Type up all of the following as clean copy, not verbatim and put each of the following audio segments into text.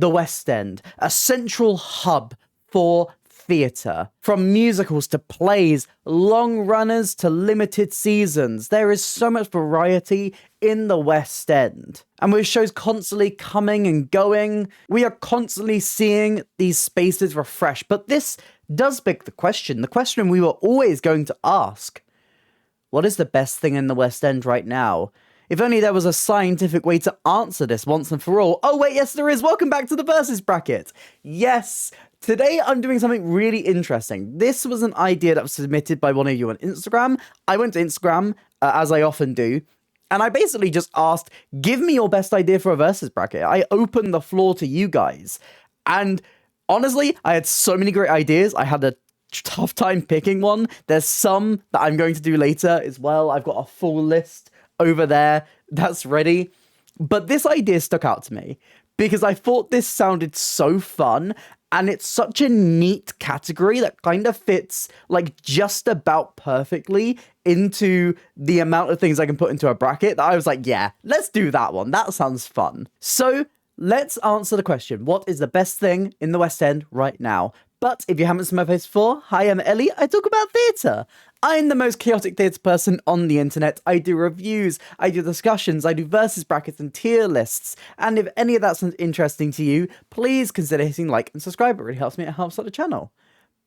the West End, a central hub for theatre. From musicals to plays, long runners to limited seasons, there is so much variety in the West End. And with shows constantly coming and going, we are constantly seeing these spaces refresh. But this does beg the question we were always going to ask. What is the best thing in the West End right now? If only there was a scientific way to answer this once and for all. Oh wait, yes there is. Welcome back to the Versus Bracket. Yes, today I'm doing something really interesting. This was an idea that was submitted by one of you on Instagram. I went to Instagram, as I often do, and I basically just asked, give me your best idea for a Versus Bracket. I opened the floor to you guys. And honestly, I had so many great ideas. I had a tough time picking one. There's some that I'm going to do later as well. I've got a full list over there that's ready. But this idea stuck out to me because I thought this sounded so fun, and it's such a neat category that kind of fits like just about perfectly into the amount of things I can put into a bracket that I was like, yeah, let's do that one. That sounds fun. So let's answer the question. What is the best thing in the West End right now? But if you haven't seen my face before, hi, I'm Ellie. I talk about theatre. I'm the most chaotic theatre person on the internet. I do reviews, I do discussions, I do versus brackets and tier lists. And if any of that sounds interesting to you, please consider hitting like and subscribe. It really helps me. It helps out the channel.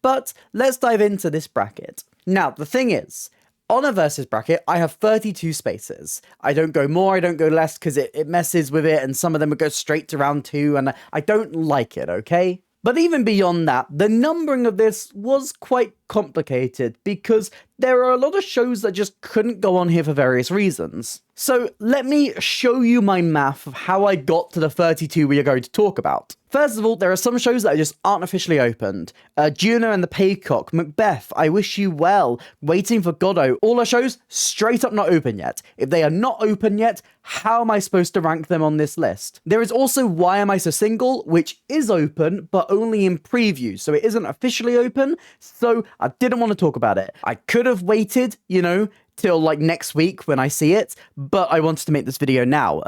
But let's dive into this bracket. Now, the thing is, on a versus bracket, I have 32 spaces. I don't go more, I don't go less, because it messes with it, and some of them would go straight to round 2, and I don't like it, okay? But even beyond that, the numbering of this was quite complicated because there are a lot of shows that just couldn't go on here for various reasons. So let me show you my math of how I got to the 32 we are going to talk about. First of all, there are some shows that just aren't officially opened. Juno and the Paycock, Macbeth, I Wish You Well, Waiting for Godot, all are shows straight up not open yet. If they are not open yet, how am I supposed to rank them on this list? There is also Why Am I So Single, which is open, but only in preview, so it isn't officially open, so I didn't want to talk about it. I could have waited, you know, till like next week when I see it, but I wanted to make this video now.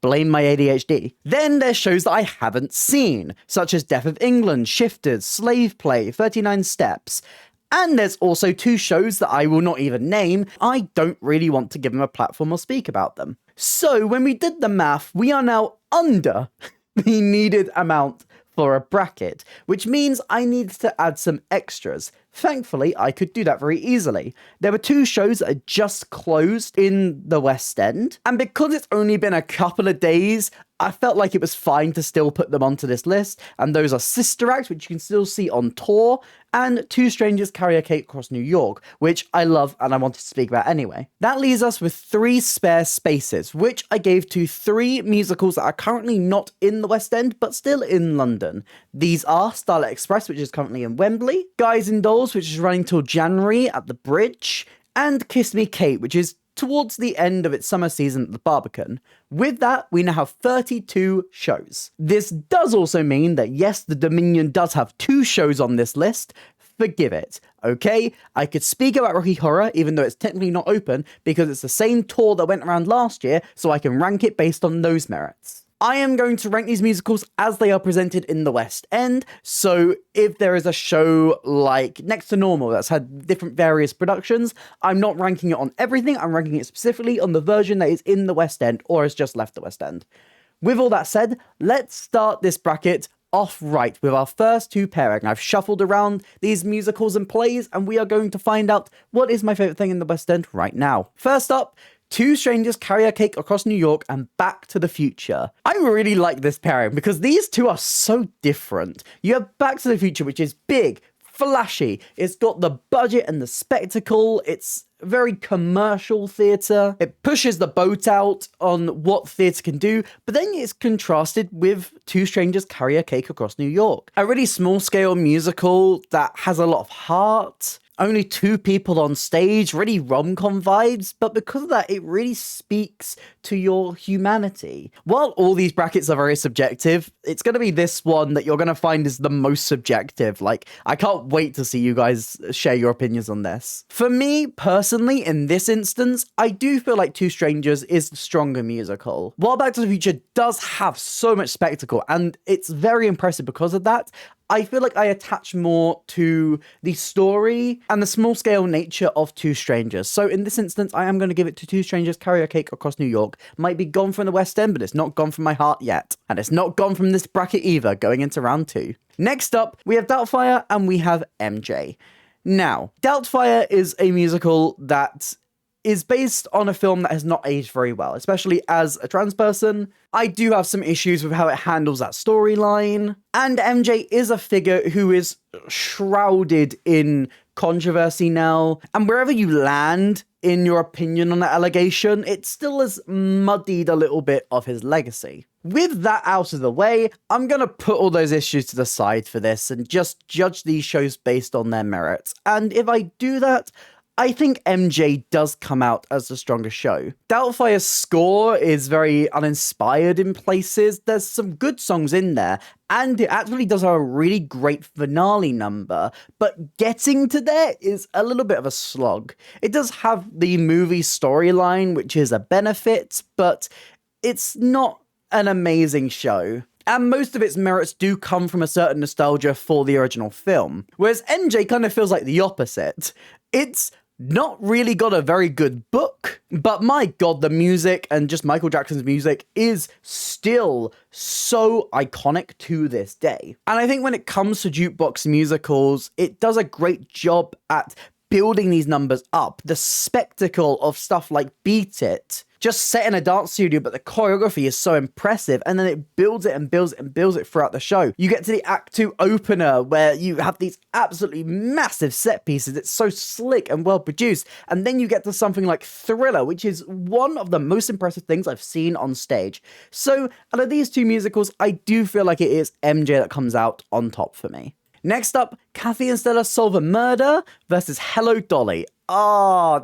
Blame my ADHD. Then there's shows that I haven't seen, such as Death of England, Shifters, Slave Play, 39 Steps. And there's also 2 shows that I will not even name. I don't really want to give them a platform or speak about them. So when we did the math, we are now under the needed amount for a bracket, which means I needed to add some extras. Thankfully, I could do that very easily. There were 2 shows that had just closed in the West End, and because it's only been a couple of days, I felt like it was fine to still put them onto this list, and those are Sister Act, which you can still see on tour, and Two Strangers Carry a Cake Across New York, which I love and I wanted to speak about anyway. That leaves us with 3 spare spaces, which I gave to 3 musicals that are currently not in the West End, but still in London. These are Starlight Express, which is currently in Wembley, Guys and Dolls, which is running till January at the Bridge, and Kiss Me Kate, which is towards the end of its summer season at the Barbican. With that, we now have 32 shows. This does also mean that yes, the Dominion does have 2 shows on this list. Forgive it, okay? I could speak about Rocky Horror, even though it's technically not open, because it's the same tour that went around last year, so I can rank it based on those merits. I am going to rank these musicals as they are presented in the West End, so if there is a show like Next to Normal that's had different various productions, I'm not ranking it on everything, I'm ranking it specifically on the version that is in the West End or has just left the West End. With all that said, let's start this bracket off right with our first 2 pairing. I've shuffled around these musicals and plays, and we are going to find out what is my favourite thing in the West End right now. First up, Two Strangers Carry a Cake Across New York and Back to the Future. I really like this pairing because these 2 are so different. You have Back to the Future, which is big, flashy, it's got the budget and the spectacle, it's very commercial theatre, it pushes the boat out on what theatre can do, but then it's contrasted with Two Strangers Carry a Cake Across New York. A really small scale musical that has a lot of heart. only two people on stage, really rom-com vibes, but because of that, it really speaks to your humanity. While all these brackets are very subjective, it's going to be this one that you're going to find is the most subjective. Like, I can't wait to see you guys share your opinions on this. For me, personally, in this instance, I do feel like Two Strangers is the stronger musical. While Back to the Future does have so much spectacle, and it's very impressive because of that, I feel like I attach more to the story and the small-scale nature of Two Strangers. So in this instance, I am going to give it to Two Strangers Carry a Cake Across New York. Might be gone from the West End, but it's not gone from my heart yet. And it's not gone from this bracket either, going into round 2. Next up, we have Doubtfire and we have MJ. Now, Doubtfire is a musical that is based on a film that has not aged very well, especially as a trans person. I do have some issues with how it handles that storyline. And MJ is a figure who is shrouded in controversy now. And wherever you land in your opinion on that allegation, it still has muddied a little bit of his legacy. With that out of the way, I'm going to put all those issues to the side for this and just judge these shows based on their merits. And if I do that, I think MJ does come out as the stronger show. Doubtfire's score is very uninspired in places. There's some good songs in there, and it actually does a really great finale number, but getting to there is a little bit of a slog. It does have the movie storyline, which is a benefit, but it's not an amazing show. And most of its merits do come from a certain nostalgia for the original film, whereas MJ kind of feels like the opposite. It's not really got a very good book, but my god, the music and just Michael Jackson's music is still so iconic to this day. And I think when it comes to jukebox musicals, it does a great job at building these numbers up. The spectacle of stuff like Beat It, just set in a dance studio, but the choreography is so impressive, and then it builds it and builds it and builds it throughout the show. You get to the Act 2 opener, where you have these absolutely massive set pieces. It's so slick and well produced, and then you get to something like Thriller, which is one of the most impressive things I've seen on stage. So out of these two musicals, I do feel like it is MJ that comes out on top for me. Next up, Kathy and Stella Solve a Murder versus Hello Dolly.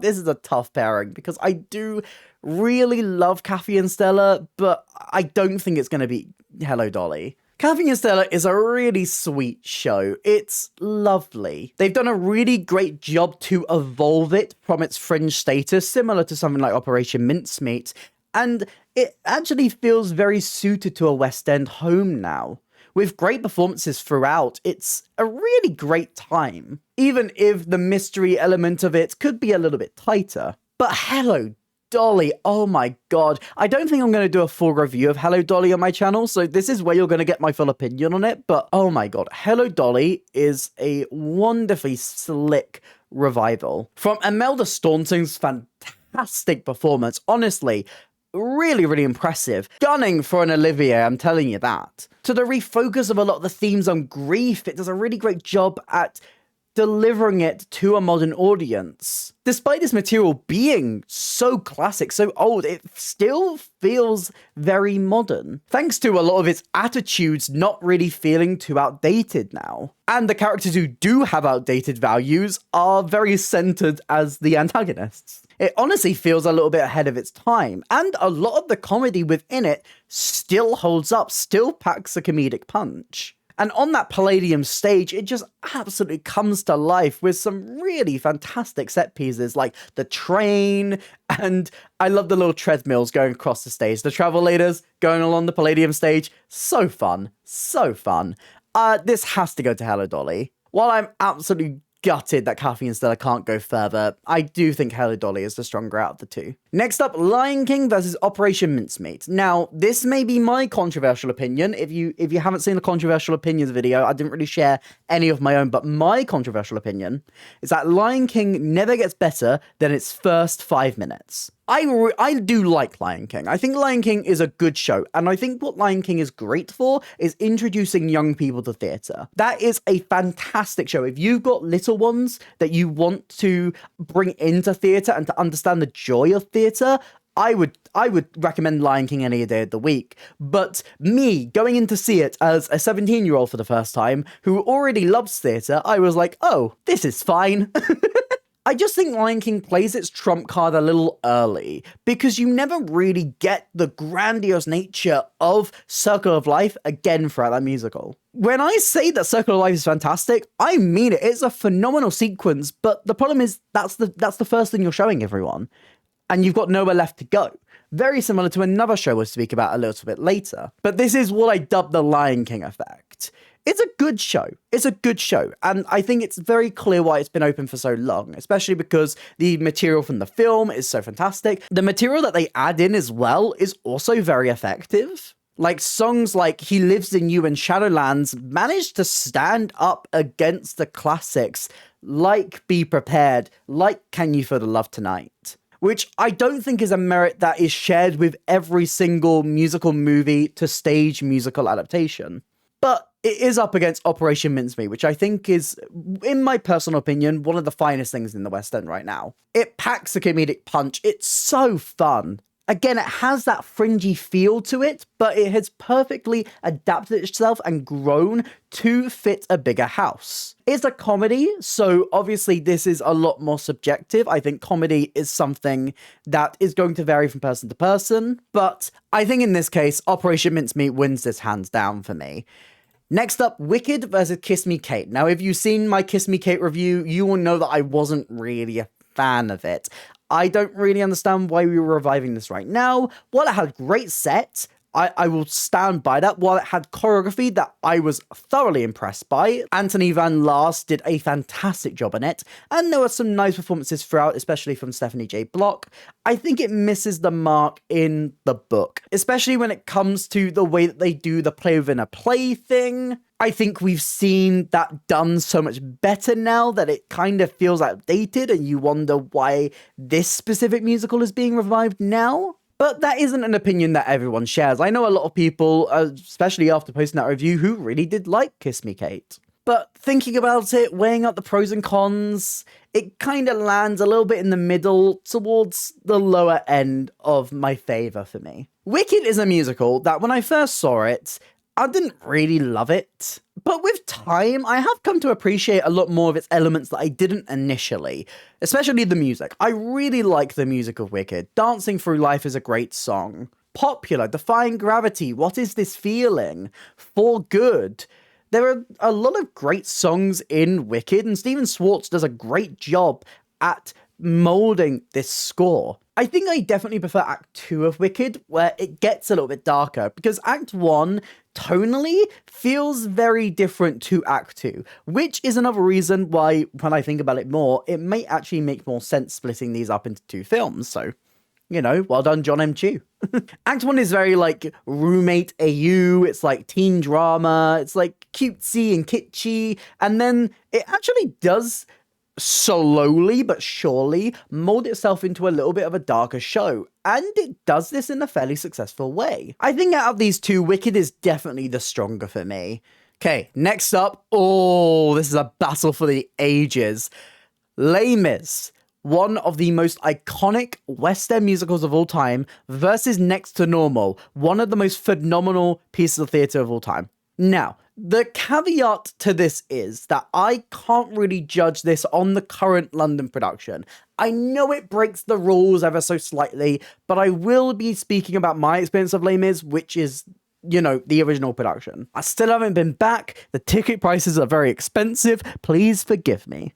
This is a tough pairing because I do really love Kathy and Stella, but I don't think it's going to be Hello Dolly. Kathy and Stella is a really sweet show. It's lovely. They've done a really great job to evolve it from its fringe status, similar to something like Operation Mincemeat, and it actually feels very suited to a West End home now. With great performances throughout, it's a really great time, even if the mystery element of it could be a little bit tighter. But Hello Dolly, oh my god. I don't think I'm going to do a full review of Hello Dolly on my channel, so this is where you're going to get my full opinion on it, but oh my god, Hello Dolly is a wonderfully slick revival. From Imelda Staunton's fantastic performance, honestly, really, really impressive. Gunning for an Olivier, I'm telling you that. To the refocus of a lot of the themes on grief, it does a really great job at delivering it to a modern audience. Despite this material being so classic, so old, it still feels very modern, thanks to a lot of its attitudes not really feeling too outdated now. And the characters who do have outdated values are very centered as the antagonists. It honestly feels a little bit ahead of its time, and a lot of the comedy within it still holds up, still packs a comedic punch. And on that Palladium stage, it just absolutely comes to life with some really fantastic set pieces like the train, and I love the little treadmills going across the stage. The travelators going along the Palladium stage, so fun, so fun. This has to go to Hello Dolly. While I'm absolutely gutted that Kathy and Stella can't go further, I do think Hello Dolly is the stronger out of the two. Next up, Lion King versus Operation Mincemeat. Now, this may be my controversial opinion. If you haven't seen the controversial opinions video, I didn't really share any of my own, but my controversial opinion is that Lion King never gets better than its first 5 minutes. I do like Lion King. I think Lion King is a good show, and I think what Lion King is great for is introducing young people to theatre. That is a fantastic show. If you've got little ones that you want to bring into theatre and to understand the joy of theatre, I would recommend Lion King any day of the week. But me going in to see it as a 17-year-old for the first time who already loves theatre, I was like, oh, this is fine. I just think Lion King plays its trump card a little early because you never really get the grandiose nature of Circle of Life again throughout that musical. When I say that Circle of Life is fantastic, I mean it. It's a phenomenal sequence, but the problem is that's the first thing you're showing everyone, and you've got nowhere left to go. Very similar to another show we'll speak about a little bit later. But this is what I dub the Lion King effect. It's a good show. It's a good show. And I think it's very clear why it's been open for so long, especially because the material from the film is so fantastic. The material that they add in as well is also very effective. Like songs like He Lives in You and Shadowlands managed to stand up against the classics like Be Prepared, like Can You Feel the Love Tonight, which I don't think is a merit that is shared with every single musical movie to stage musical adaptation. But it is up against Operation Mincemeat, which I think is, in my personal opinion, one of the finest things in the West End right now. It packs a comedic punch. It's so fun. Again, it has that fringy feel to it, but it has perfectly adapted itself and grown to fit a bigger house. It's a comedy, so obviously this is a lot more subjective. I think comedy is something that is going to vary from person to person, but I think in this case, Operation Mincemeat wins this hands down for me. Next up, Wicked versus Kiss Me Kate. Now, if you've seen my Kiss Me Kate review, you will know that I wasn't really a fan of it. I don't really understand why we were reviving this right now. While it had great sets, I will stand by that. While it had choreography that I was thoroughly impressed by, Anthony Van Laas did a fantastic job in it, and there were some nice performances throughout, especially from Stephanie J. Block. I think it misses the mark in the book, especially when it comes to the way that they do the play within a play thing. I think we've seen that done so much better now that it kind of feels outdated, and you wonder why this specific musical is being revived now. But that isn't an opinion that everyone shares. I know a lot of people, especially after posting that review, who really did like Kiss Me Kate. But thinking about it, weighing up the pros and cons, it kind of lands a little bit in the middle towards the lower end of my favour for me. Wicked is a musical that when I first saw it, I didn't really love it. But with time, I have come to appreciate a lot more of its elements that I didn't initially, especially the music. I really like the music of Wicked. Dancing Through Life is a great song. Popular, Defying Gravity, What Is This Feeling? For Good. There are a lot of great songs in Wicked, and Stephen Schwartz does a great job at molding this score. I think I definitely prefer Act 2 of Wicked, where it gets a little bit darker, because Act 1 tonally feels very different to Act 2, which is another reason why, when I think about it more, it may actually make more sense splitting these up into two films. So, you know, well done, John M. Chu. Act 1 is very like roommate AU, it's like teen drama, it's like cutesy and kitschy, and then it actually does slowly but surely mold itself into a little bit of a darker show, and it does this in a fairly successful way. I think out of these two, Wicked is definitely the stronger for me. Okay, next up, this is a battle for the ages. Les Mis, one of the most iconic West End musicals of all time, versus Next to Normal, one of the most phenomenal pieces of theatre of all time. Now, the caveat to this is that I can't really judge this on the current London production. I know it breaks the rules ever so slightly, but I will be speaking about my experience of Les Mis, which is, you know, the original production. I still haven't been back. The ticket prices are very expensive. Please forgive me.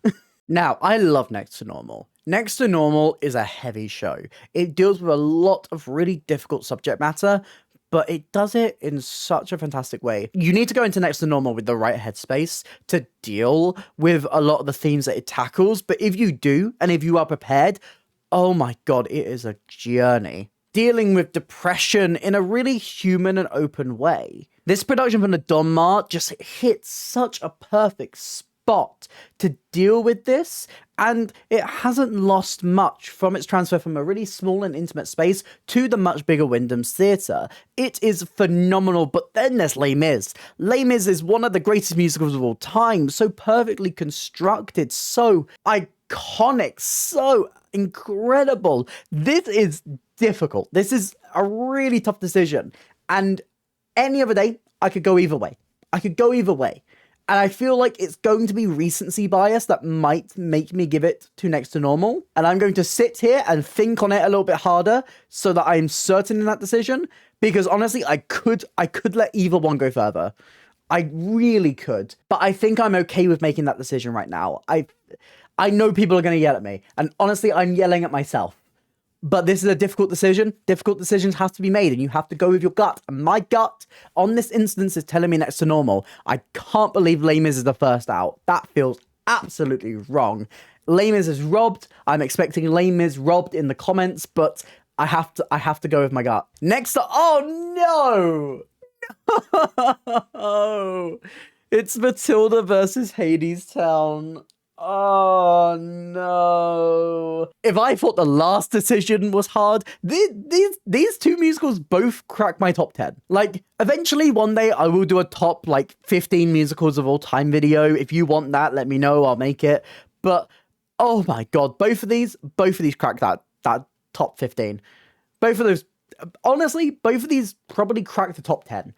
Now, I love Next to Normal. Next to Normal is a heavy show. It deals with a lot of really difficult subject matter, but it does it in such a fantastic way. You need to go into Next to Normal with the right headspace to deal with a lot of the themes that it tackles, but if you do, and if you are prepared, oh my god, it is a journey. Dealing with depression in a really human and open way. This production from the Donmar just hits such a perfect spot to deal with this, and it hasn't lost much from its transfer from a really small and intimate space to the much bigger Wyndham's Theatre. It is phenomenal, but then there's Les Mis. Les Mis is one of the greatest musicals of all time, so perfectly constructed, so iconic, so incredible. This is difficult. This is a really tough decision. And any other day, I could go either way. And I feel like it's going to be recency bias that might make me give it to next to normal. And I'm going to sit here and think on it a little bit harder so that I'm certain in that decision. Because honestly, I could let either one go further. I really could. But I think I'm okay with making that decision right now. I know people are going to yell at me. And honestly, I'm yelling at myself. But this is a difficult decision. Difficult decisions have to be made, and you have to go with your gut. And my gut, on this instance, is telling me next to normal. I can't believe Les Mis is the first out. That feels absolutely wrong. Les Mis is robbed. I'm expecting Les Mis robbed in the comments, but I have to go with my gut. Next up, oh no! It's Matilda versus Hadestown. Oh no. If I thought the last decision was hard, these two musicals both crack my top 10. Like, eventually one day I will do a top 15 musicals of all time video. If you want that, let me know, I'll make it. But oh my god, both of these crack that top 15. Both of those, honestly, both of these probably crack the top 10.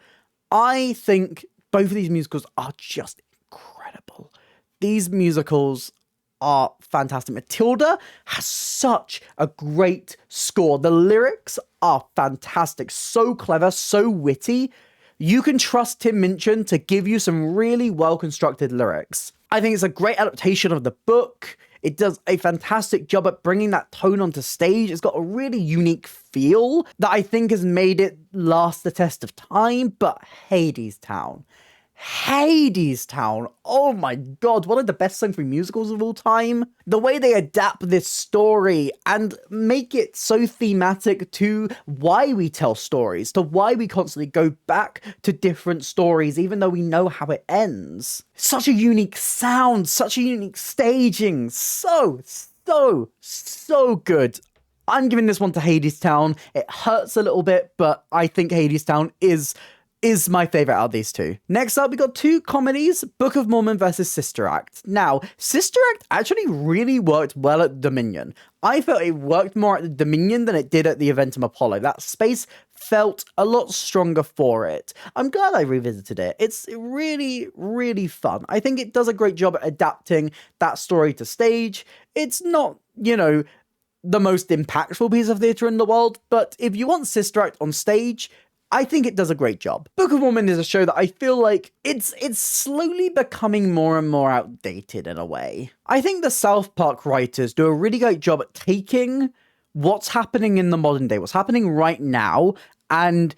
I think both of these musicals are just incredible. These musicals are fantastic. Matilda has such a great score. The lyrics are fantastic. So clever, so witty. You can trust Tim Minchin to give you some really well-constructed lyrics. I think it's a great adaptation of the book. It does a fantastic job at bringing that tone onto stage. It's got a really unique feel that I think has made it last the test of time. But Hadestown, oh my god, one of the best sung-through musicals of all time. The way they adapt this story and make it so thematic to why we tell stories, to why we constantly go back to different stories, even though we know how it ends. Such a unique sound, such a unique staging, so good. I'm giving this one to Hadestown. It hurts a little bit, but I think Hadestown is my favorite out of these two. Next up, we got two comedies, Book of Mormon versus Sister Act. Now, Sister Act actually really worked well at Dominion. I felt it worked more at the Dominion than it did at the Eventum Apollo. That space felt a lot stronger for it. I'm glad I revisited it. It's really, really fun. I think it does a great job at adapting that story to stage. It's not, the most impactful piece of theatre in the world, but if you want Sister Act on stage, I think it does a great job. Book of Mormon is a show that I feel like it's slowly becoming more and more outdated in a way. I think the South Park writers do a really great job at taking what's happening in the modern day, what's happening right now, and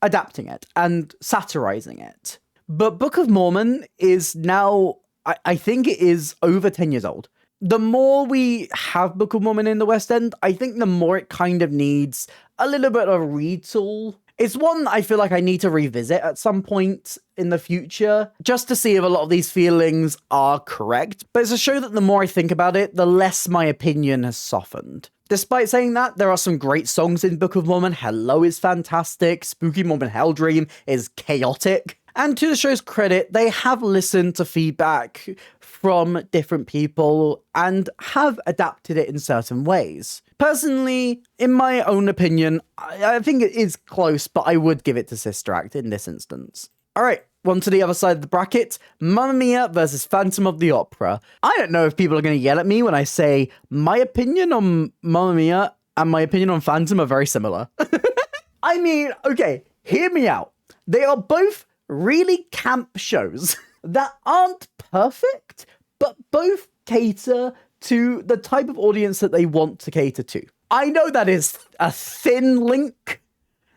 adapting it and satirizing it. But Book of Mormon is now, I think it is over 10 years old. The more we have Book of Mormon in the West End, I think the more it kind of needs a little bit of a retool. It's one I feel like I need to revisit at some point in the future, just to see if a lot of these feelings are correct. But it's a show that the more I think about it, the less my opinion has softened. Despite saying that, there are some great songs in Book of Mormon. Hello is fantastic. Spooky Mormon Hell Dream is chaotic. And to the show's credit, they have listened to feedback from different people and have adapted it in certain ways. Personally, in my own opinion, I think it is close, but I would give it to Sister Act in this instance. Alright, on to the other side of the bracket, Mamma Mia versus Phantom of the Opera. I don't know if people are going to yell at me when I say my opinion on Mamma Mia and my opinion on Phantom are very similar. I mean, okay, hear me out. They are both really camp shows that aren't perfect, but both cater to the type of audience that they want to cater to. I know that is a thin link.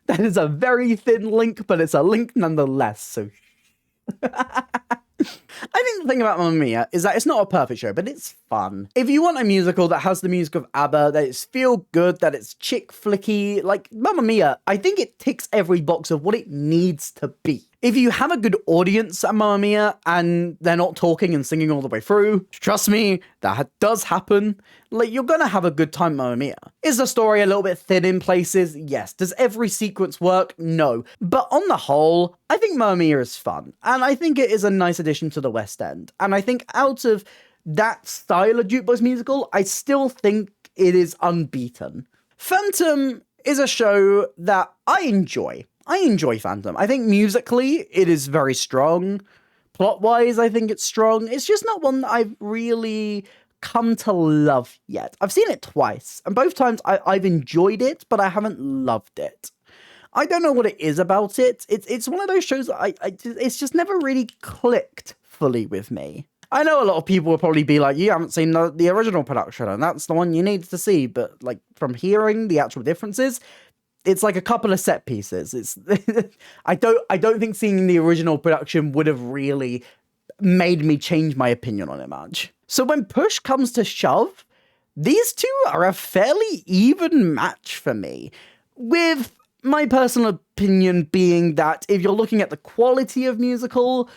That is a very thin link, but it's a link nonetheless, so I think the thing about Mamma Mia is that it's not a perfect show, but it's fun. If you want a musical that has the music of ABBA, that it's feel good, that it's chick flicky, like Mamma Mia, I think it ticks every box of what it needs to be. If you have a good audience at Mamma Mia and they're not talking and singing all the way through, trust me, that does happen. Like, you're gonna have a good time, Mamma Mia. Is the story a little bit thin in places? Yes. Does every sequence work? No. But on the whole, I think Mamma Mia is fun. And I think it is a nice addition to the West End. And I think out of that style of jukebox musical, I still think it is unbeaten. Phantom is a show that I enjoy. I enjoy Phantom. I think musically it is very strong. Plot-wise, I think it's strong. It's just not one that I've really come to love yet. I've seen it twice, and both times I've enjoyed it, but I haven't loved it. I don't know what it is about it. It's one of those shows that it's just never really clicked fully with me. I know a lot of people will probably be like, you haven't seen the original production, and that's the one you need to see. But like from hearing the actual differences, it's like a couple of set pieces. It's I don't think seeing the original production would have really made me change my opinion on it much. So when push comes to shove, these two are a fairly even match for me, with my personal opinion being that if you're looking at the quality of musical,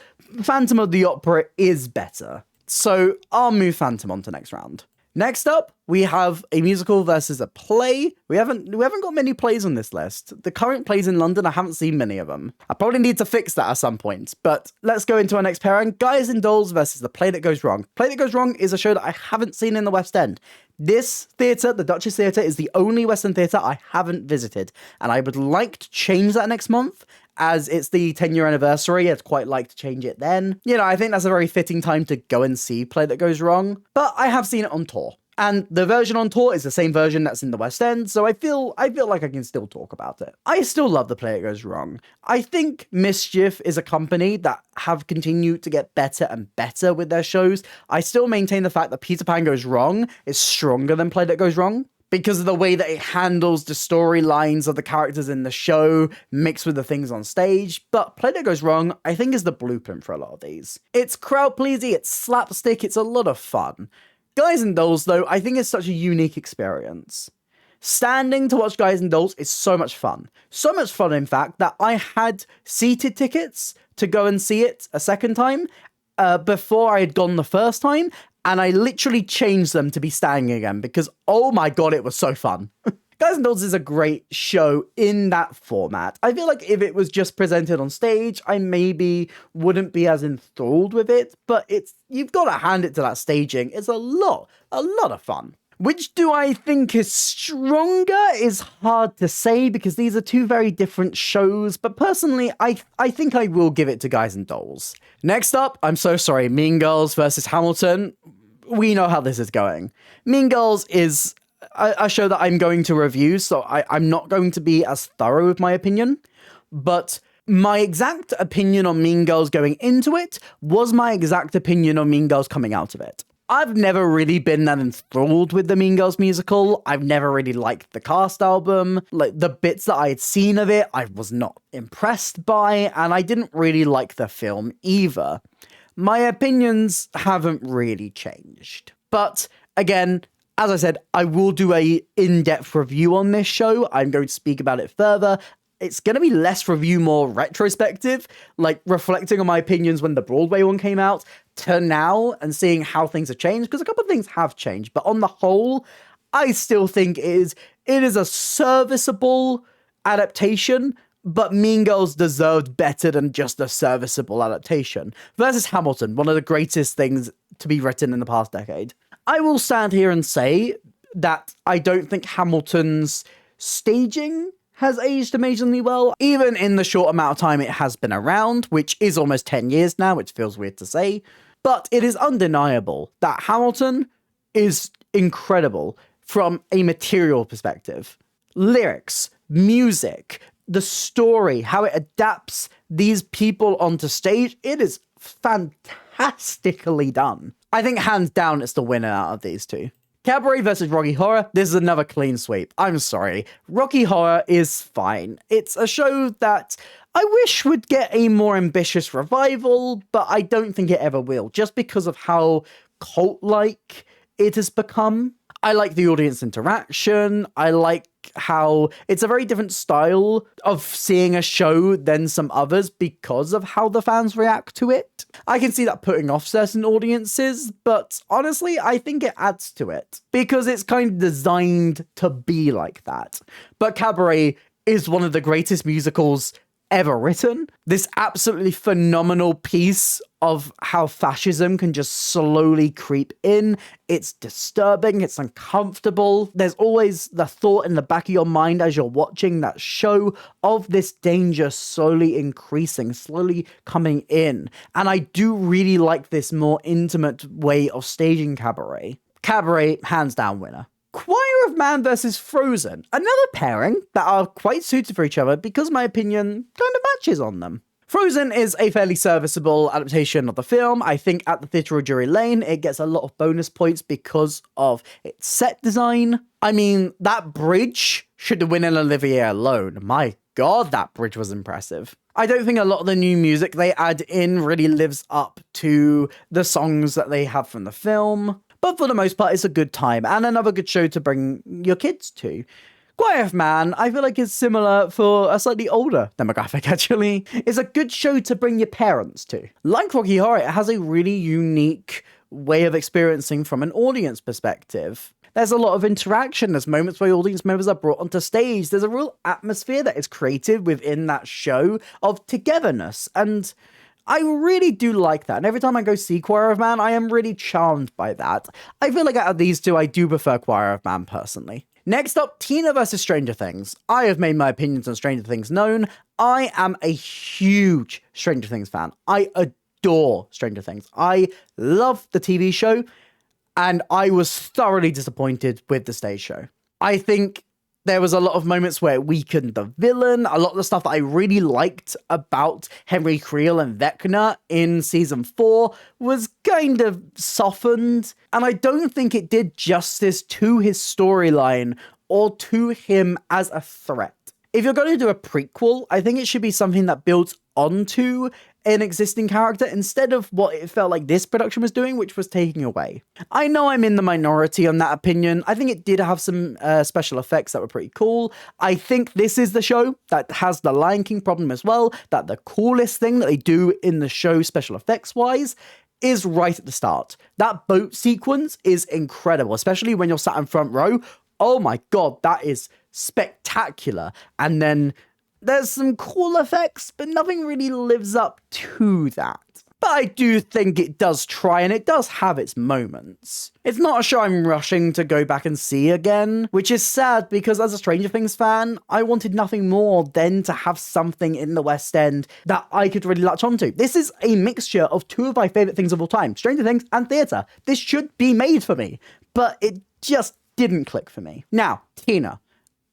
Phantom of the Opera is better. So I'll move Phantom on to next round. Next up, we have a musical versus a play. We haven't got many plays on this list. The current plays in London, I haven't seen many of them. I probably need to fix that at some point, but let's go into our next pairing. Guys and Dolls versus The Play That Goes Wrong. Play That Goes Wrong is a show that I haven't seen in the West End. This theatre, the Duchess Theatre, is the only West End theatre I haven't visited, and I would like to change that next month. As it's the 10-year anniversary, I'd quite like to change it then. You know, I think that's a very fitting time to go and see Play That Goes Wrong, but I have seen it on tour. And the version on tour is the same version that's in the West End, so I feel like I can still talk about it. I still love The Play That Goes Wrong. I think Mischief is a company that have continued to get better and better with their shows. I still maintain the fact that Peter Pan Goes Wrong is stronger than Play That Goes Wrong, because of the way that it handles the storylines of the characters in the show mixed with the things on stage. But Play That Goes Wrong, I think, is the blueprint for a lot of these. It's crowd-pleasing, it's slapstick, it's a lot of fun. Guys and Dolls, though, I think is such a unique experience. Standing to watch Guys and Dolls is so much fun. So much fun, in fact, that I had seated tickets to go and see it a second time before I had gone the first time, and I literally changed them to be standing again because, oh my god, it was so fun. Guys and Dolls is a great show in that format. I feel like if it was just presented on stage, I maybe wouldn't be as enthralled with it, but you've got to hand it to that staging. It's a lot of fun. Which do I think is stronger is hard to say because these are two very different shows, but personally, I think I will give it to Guys and Dolls. Next up, I'm so sorry, Mean Girls versus Hamilton. We know how this is going. Mean Girls is a show that I'm going to review, so I'm not going to be as thorough with my opinion, but my exact opinion on Mean Girls going into it was my exact opinion on Mean Girls coming out of it. I've never really been that enthralled with the Mean Girls musical. I've never really liked the cast album. Like, the bits that I had seen of it, I was not impressed by, and I didn't really like the film either. My opinions haven't really changed. But, again, as I said, I will do a in-depth review on this show. I'm going to speak about it further. It's going to be less review, more retrospective, like reflecting on my opinions when the Broadway one came out to now and seeing how things have changed, because a couple of things have changed. But on the whole, I still think it is a serviceable adaptation, but Mean Girls deserved better than just a serviceable adaptation. Versus Hamilton, one of the greatest things to be written in the past decade. I will stand here and say that I don't think Hamilton's staging has aged amazingly well, even in the short amount of time it has been around, which is almost 10 years now, which feels weird to say. But it is undeniable that Hamilton is incredible from a material perspective. Lyrics, music, the story, how it adapts these people onto stage, it is fantastically done. I think hands down it's the winner out of these two. Cabaret versus Rocky Horror, this is another clean sweep. I'm sorry. Rocky Horror is fine. It's a show that I wish would get a more ambitious revival, but I don't think it ever will, just because of how cult-like it has become. I like the audience interaction. I like how it's a very different style of seeing a show than some others because of how the fans react to it. I can see that putting off certain audiences, but honestly, I think it adds to it because it's kind of designed to be like that. But Cabaret is one of the greatest musicals ever written. This absolutely phenomenal piece of how fascism can just slowly creep in. It's disturbing, it's uncomfortable. There's always the thought in the back of your mind as you're watching that show of this danger slowly increasing, slowly coming in. And I do really like this more intimate way of staging cabaret. Cabaret, hands down winner. Choir of Man versus Frozen. Another pairing that are quite suited for each other because my opinion kind of matches on them. Frozen is a fairly serviceable adaptation of the film. I think at the Theatre of Drury Lane, it gets a lot of bonus points because of its set design. I mean, that bridge should win an Olivier alone. My God, that bridge was impressive. I don't think a lot of the new music they add in really lives up to the songs that they have from the film. But for the most part, it's a good time and another good show to bring your kids to. Choir of Man, I feel like is similar for a slightly older demographic, actually. It's a good show to bring your parents to. Like Rocky Horror, it has a really unique way of experiencing from an audience perspective. There's a lot of interaction. There's moments where audience members are brought onto stage. There's a real atmosphere that is created within that show of togetherness. And I really do like that. And every time I go see Choir of Man, I am really charmed by that. I feel like out of these two, I do prefer Choir of Man personally. Next up, Tina versus Stranger Things. I have made my opinions on Stranger Things known. I am a huge Stranger Things fan. I adore Stranger Things. I love the TV show, and I was thoroughly disappointed with the stage show. I think there was a lot of moments where it weakened the villain. A lot of the stuff that I really liked about Henry Creel and Vecna in season 4 was kind of softened. And I don't think it did justice to his storyline or to him as a threat. If you're going to do a prequel, I think it should be something that builds onto an existing character instead of what it felt like this production was doing, which was taking away. I know I'm in the minority on that opinion. I think it did have some special effects that were pretty cool. I think this is the show that has the Lion King problem as well, that the coolest thing that they do in the show special effects wise is right at the start. That boat sequence is incredible, especially when you're sat in front row. Oh my God, that is spectacular. And then there's some cool effects, but nothing really lives up to that. But I do think it does try, and it does have its moments. It's not a show I'm rushing to go back and see again, which is sad because as a Stranger Things fan, I wanted nothing more than to have something in the West End that I could really latch onto. This is a mixture of two of my favourite things of all time, Stranger Things and theatre. This should be made for me, but it just didn't click for me. Now, Tina.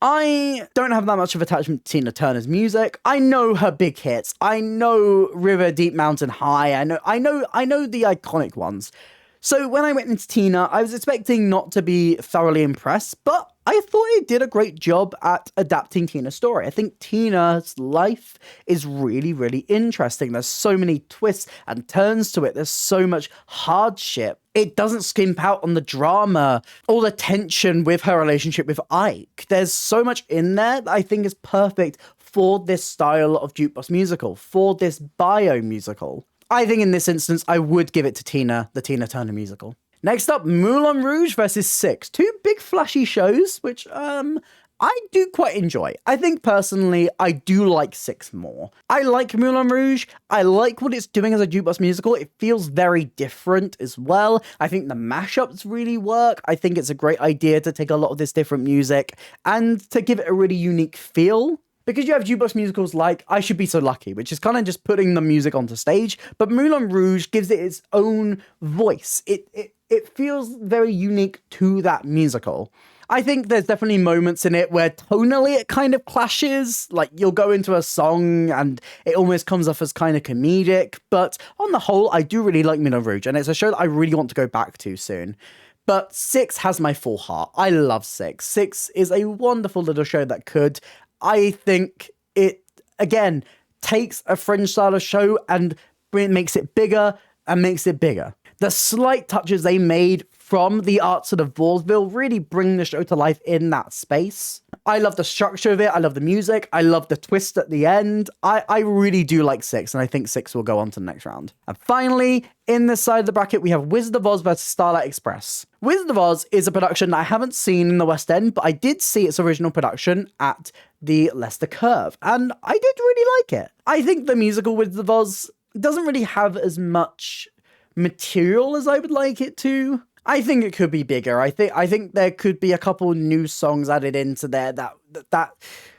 I don't have that much of attachment to Tina Turner's music. I know her big hits. I know River Deep Mountain High. I know the iconic ones. So when I went into Tina, I was expecting not to be thoroughly impressed, but I thought it did a great job at adapting Tina's story. I think Tina's life is really, really interesting. There's so many twists and turns to it. There's so much hardship. It doesn't skimp out on the drama or the tension with her relationship with Ike. There's so much in there that I think is perfect for this style of jukebox musical, for this bio musical. I think in this instance, I would give it to Tina, the Tina Turner musical. Next up, Moulin Rouge versus Six. Two big flashy shows, which I do quite enjoy. I think personally, I do like Six more. I like Moulin Rouge. I like what it's doing as a jukebox musical. It feels very different as well. I think the mashups really work. I think it's a great idea to take a lot of this different music and to give it a really unique feel. Because you have jukebox musicals like I Should Be So Lucky, which is kind of just putting the music onto stage, but Moulin Rouge gives it its own voice. It feels very unique to that musical. I think there's definitely moments in it where tonally it kind of clashes, like you'll go into a song and it almost comes off as kind of comedic, but on the whole, I do really like Moulin Rouge, and it's a show that I really want to go back to soon. But Six has my full heart. I love Six. Six is a wonderful little show that could. I think it, again, takes a Fringe style of show and makes it bigger and makes it bigger. The slight touches they made from the arts of Vaudeville really bring the show to life in that space. I love the structure of it. I love the music. I love the twist at the end. I really do like 6, and I think 6 will go on to the next round. And finally, in this side of the bracket, we have Wizard of Oz versus Starlight Express. Wizard of Oz is a production that I haven't seen in the West End, but I did see its original production at the Leicester Curve, and I did really like it. I think the musical Wizard of Oz doesn't really have as much material as I would like it to. I think it could be bigger. I think there could be a couple new songs added into there that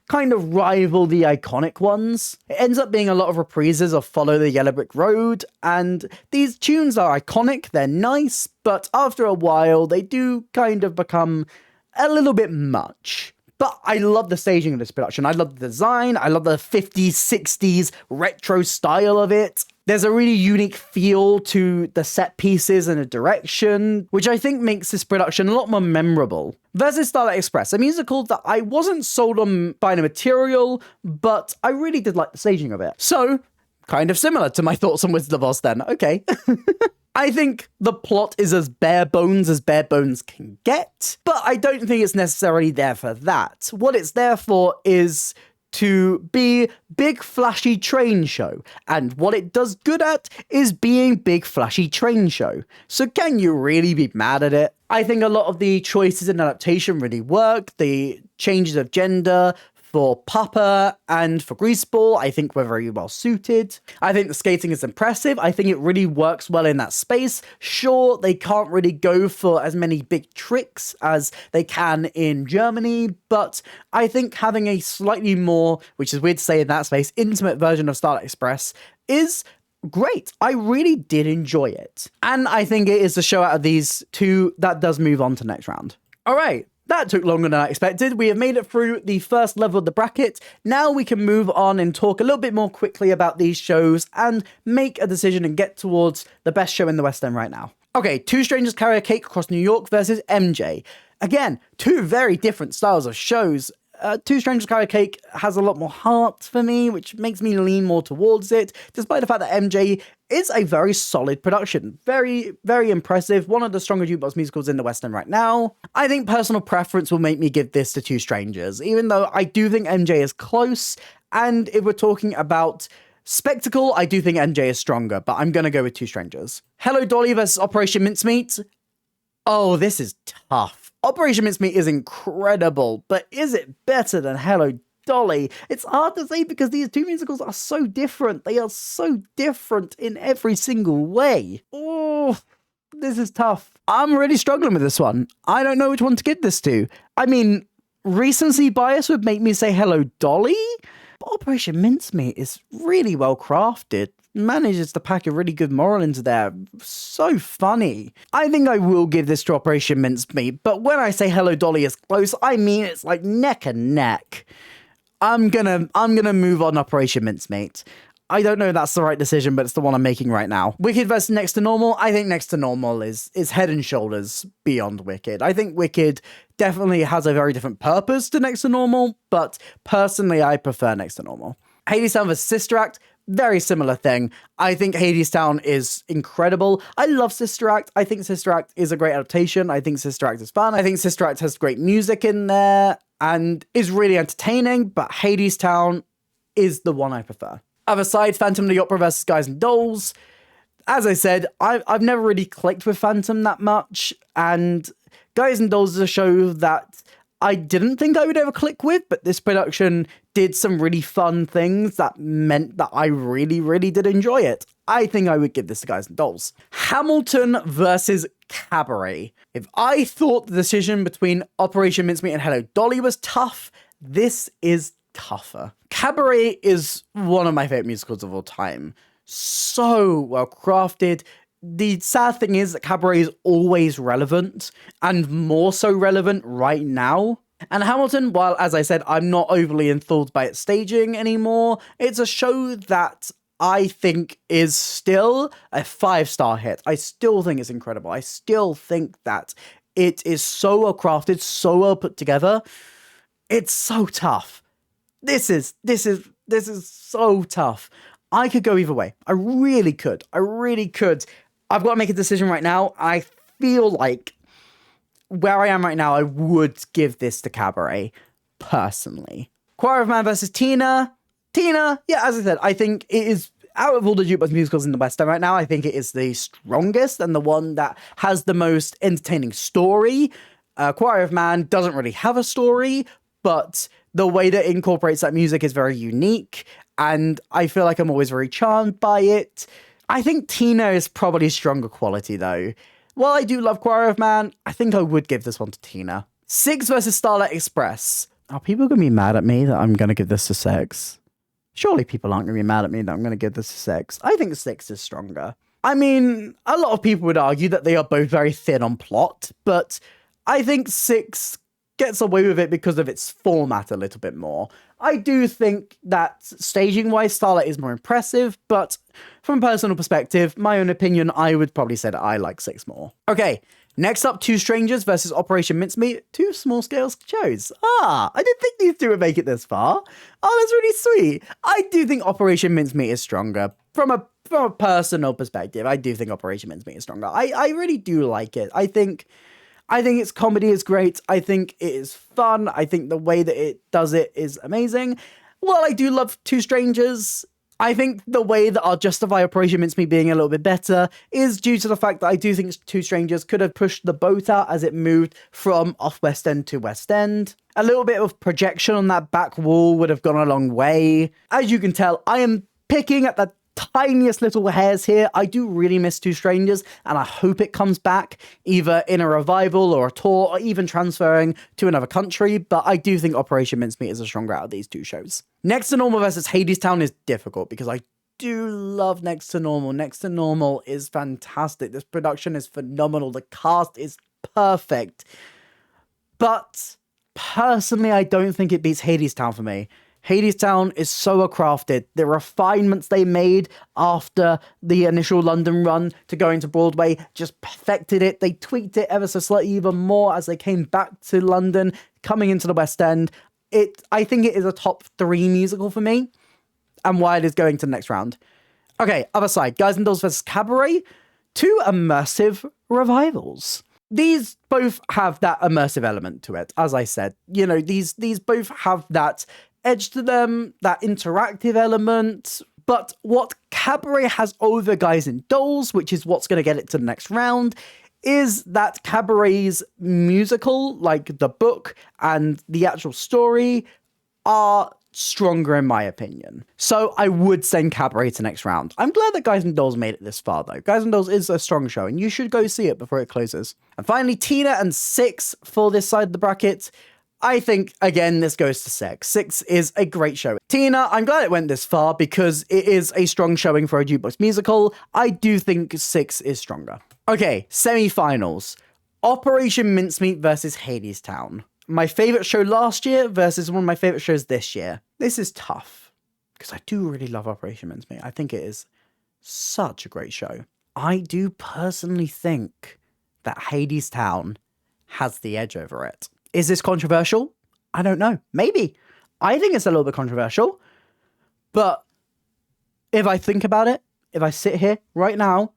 kind of rival the iconic ones. It ends up being a lot of reprises of Follow the Yellow Brick Road, and these tunes are iconic, they're nice, but after a while they do kind of become a little bit much. But I love the staging of this production. I love the design. I love the 50s, 60s retro style of it. There's a really unique feel to the set pieces and the direction, which I think makes this production a lot more memorable. Versus Starlight Express, a musical that I wasn't sold on by the material, but I really did like the staging of it. So, kind of similar to my thoughts on Wizard of Oz then. Okay. I think the plot is as bare bones can get, but I don't think it's necessarily there for that. What it's there for is to be big flashy train show, and what it does good at is being big flashy train show. So can you really be mad at it? I think a lot of the choices in adaptation really work. The changes of gender for Papa and for Greaseball, I think were very well suited. I think the skating is impressive. I think it really works well in that space. Sure, they can't really go for as many big tricks as they can in Germany, but I think having a slightly more, which is weird to say in that space, intimate version of Starlight Express is great. I really did enjoy it. And I think it is the show out of these two that does move on to next round. All right. That took longer than I expected. We have made it through the first level of the bracket. Now we can move on and talk a little bit more quickly about these shows and make a decision and get towards the best show in the West End right now. Okay, Two Strangers Carry a Cake Across New York versus MJ. Again, two very different styles of shows. Two Strangers Carry a Cake has a lot more heart for me, which makes me lean more towards it, despite the fact that MJ is a very solid production. Very, very impressive. One of the stronger jukebox musicals in the West End right now. I think personal preference will make me give this to Two Strangers, even though I do think MJ is close, and if we're talking about spectacle, I do think MJ is stronger, but I'm going to go with Two Strangers. Hello Dolly versus Operation Mincemeat. Oh, this is tough. Operation Mincemeat is incredible, but is it better than Hello Dolly? It's hard to say because these two musicals are so different. They are so different in every single way. Oh, this is tough. I'm really struggling with this one. I don't know which one to give this to. I mean, recency bias would make me say Hello Dolly, but Operation Mincemeat is really well crafted. Manages to pack a really good moral into there. So funny. I think I will give this to Operation Mincemeat, but when I say Hello Dolly is close, I mean it's like neck and neck. I'm gonna move on Operation Mincemeat. I don't know if that's the right decision, but it's the one I'm making right now. Wicked versus Next to Normal. I think Next to Normal is head and shoulders beyond Wicked. I think Wicked definitely has a very different purpose to Next to Normal, but personally I prefer Next to Normal. Hadestown vs Sister Act. Very similar thing. I think Hadestown is incredible. I love Sister Act. I think Sister Act is a great adaptation. I think Sister Act is fun. I think Sister Act has great music in there and is really entertaining, but Hadestown is the one I prefer. Other side, Phantom of the Opera versus Guys and Dolls. As I said, I've never really clicked with Phantom that much, and Guys and Dolls is a show that I didn't think I would ever click with, but this production did some really fun things that meant that I really, really did enjoy it. I think I would give this to Guys and Dolls. Hamilton versus Cabaret. If I thought the decision between Operation Mincemeat and Hello Dolly was tough, this is tougher. Cabaret is one of my favorite musicals of all time. So well crafted. The sad thing is that Cabaret is always relevant, and more so relevant right now. And Hamilton, while, as I said, I'm not overly enthralled by its staging anymore, it's a show that I think is still a 5-star hit. I still think it's incredible. I still think that it is so well crafted, so well put together. It's so tough. This is so tough. I could go either way. I really could. I've got to make a decision right now. I feel like where I am right now, I would give this to Cabaret, personally. Choir of Man versus Tina. Tina, yeah, as I said, I think it is, out of all the jukebox musicals in the West End right now, I think it is the strongest and the one that has the most entertaining story. Choir of Man doesn't really have a story, but the way that it incorporates that music is very unique, and I feel like I'm always very charmed by it. I think Tina is probably stronger quality, though. While I do love Choir of Man, I think I would give this one to Tina. Six versus Starlight Express. Are people going to be mad at me that I'm going to give this to Six? Surely people aren't going to be mad at me that I'm going to give this to Six. I think Six is stronger. I mean, a lot of people would argue that they are both very thin on plot, but I think Six gets away with it because of its format a little bit more. I do think that staging-wise, Starlight is more impressive, but from a personal perspective, my own opinion, I would probably say that I like Six more. Okay, next up, Two Strangers versus Operation Mincemeat, two small-scale shows. I didn't think these two would make it this far. Oh, that's really sweet. I do think Operation Mincemeat is stronger. From a personal perspective, I do think Operation Mincemeat is stronger. I really do like it. I think its comedy is great. I think it is fun. I think the way that it does it is amazing. While I do love Two Strangers, I think the way that I'll justify Operation Mincemeat being a little bit better is due to the fact that I do think Two Strangers could have pushed the boat out as it moved from off West End to West End. A little bit of projection on that back wall would have gone a long way. As you can tell, I am picking at the tiniest little hairs here. I do really miss Two Strangers, and I hope it comes back either in a revival or a tour or even transferring to another country, but I do think Operation Mincemeat is a stronger out of these two shows. Next to Normal versus Hadestown is difficult because I do love Next to Normal. Next to Normal is fantastic. This production is phenomenal. The cast is perfect. But personally, I don't think it beats Hadestown for me. Hadestown is so well crafted. The refinements they made after the initial London run to going to Broadway just perfected it. They tweaked it ever so slightly even more as they came back to London, coming into the West End. I think it is a top 3 musical for me, and why it is going to the next round. Okay, other side, Guys and Dolls versus Cabaret, 2 immersive revivals. These both have that immersive element to it, as I said. You know, these both have that edge to them, that interactive element. But what Cabaret has over Guys and Dolls, which is what's going to get it to the next round, is that Cabaret's musical, like the book and the actual story, are stronger in my opinion. So I would send Cabaret to next round. I'm glad that Guys and Dolls made it this far though. Guys and Dolls is a strong show and you should go see it before it closes. And finally, Tina and Six for this side of the bracket. I think, again, this goes to Six. Six is a great show. Tina, I'm glad it went this far because it is a strong showing for a jukebox musical. I do think Six is stronger. Okay, semi-finals. Operation Mincemeat versus Hadestown. My favourite show last year versus one of my favourite shows this year. This is tough because I do really love Operation Mincemeat. I think it is such a great show. I do personally think that Hadestown has the edge over it. Is this controversial? I don't know. Maybe. I think it's a little bit controversial. But if I think about it, if I sit here right now,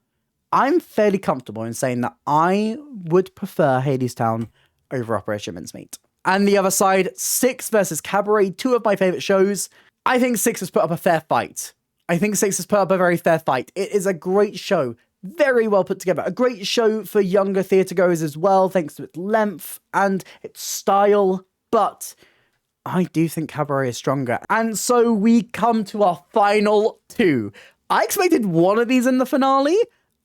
I'm fairly comfortable in saying that I would prefer Hadestown over Operation Mincemeat. And the other side, Six versus Cabaret, 2 of my favourite shows. I think Six has put up a fair fight. I think Six has put up a very fair fight. It is a great show. Very well put together. A great show for younger theatregoers as well, thanks to its length and its style. But I do think Cabaret is stronger. And so we come to our final 2. I expected one of these in the finale.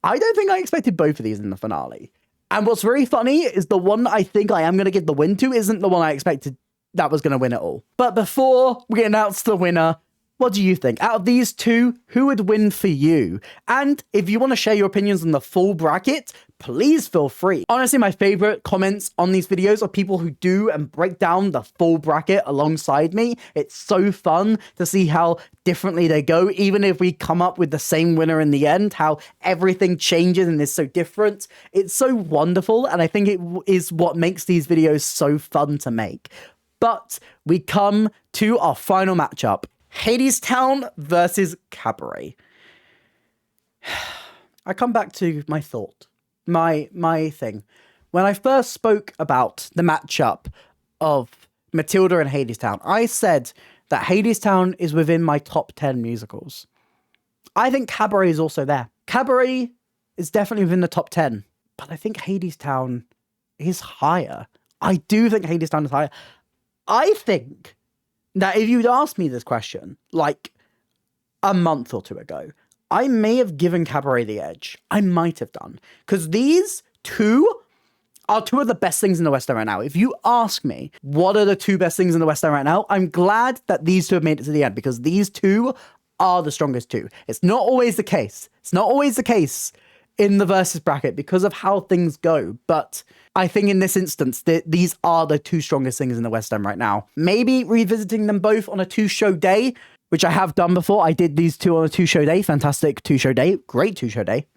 I don't think I expected both of these in the finale. And what's very funny is the one that I think I am going to give the win to isn't the one I expected that was going to win it all. But before we announce the winner, what do you think? Out of these 2, who would win for you? And if you want to share your opinions on the full bracket, please feel free. Honestly, my favorite comments on these videos are people who do and break down the full bracket alongside me. It's so fun to see how differently they go, even if we come up with the same winner in the end, how everything changes and is so different. It's so wonderful, and I think it is what makes these videos so fun to make. But we come to our final matchup. Hadestown versus Cabaret. I come back to my thought, my thing. When I first spoke about the matchup of Matilda and Hadestown, I said that Hadestown is within my top 10 musicals. I think Cabaret is also there. Cabaret is definitely within the top 10, but I think Hadestown is higher. I do think Hadestown is higher. I think that if you'd asked me this question, like a month or two ago, I may have given Cabaret the edge. I might have done. Because these two are two of the best things in the West End right now. If you ask me, what are the two best things in the West End right now? I'm glad that these two have made it to the end, because these two are the strongest two. It's not always the case. It's not always the case in the versus bracket because of how things go. But I think in this instance, these are the two strongest things in the West End right now. Maybe revisiting them both on a 2-show day, which I have done before. I did these two on a 2-show day. Fantastic 2-show day. Great 2-show day.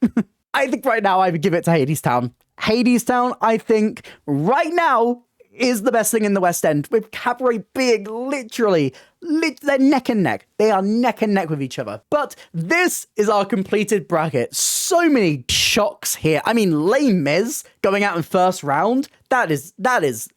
I think right now I would give it to Hadestown. Hadestown, I think, right now is the best thing in the West End, with Cabaret being literally, they're neck and neck. They are neck and neck with each other. But this is our completed bracket. So many shocks here. I mean, Les Mis going out in first round, that is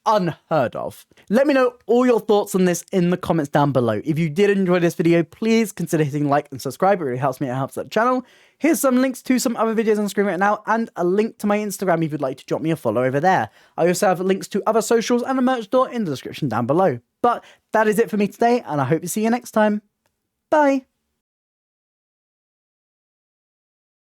unheard of. Let me know all your thoughts on this in the comments down below. If you did enjoy this video, please consider hitting like and subscribe. It really helps me, it helps the channel. Here's some links to some other videos on screen right now, and a link to my Instagram if you'd like to drop me a follow over there. I also have links to other socials and a merch store in the description down below. But that is it for me today, and I hope to see you next time. Bye!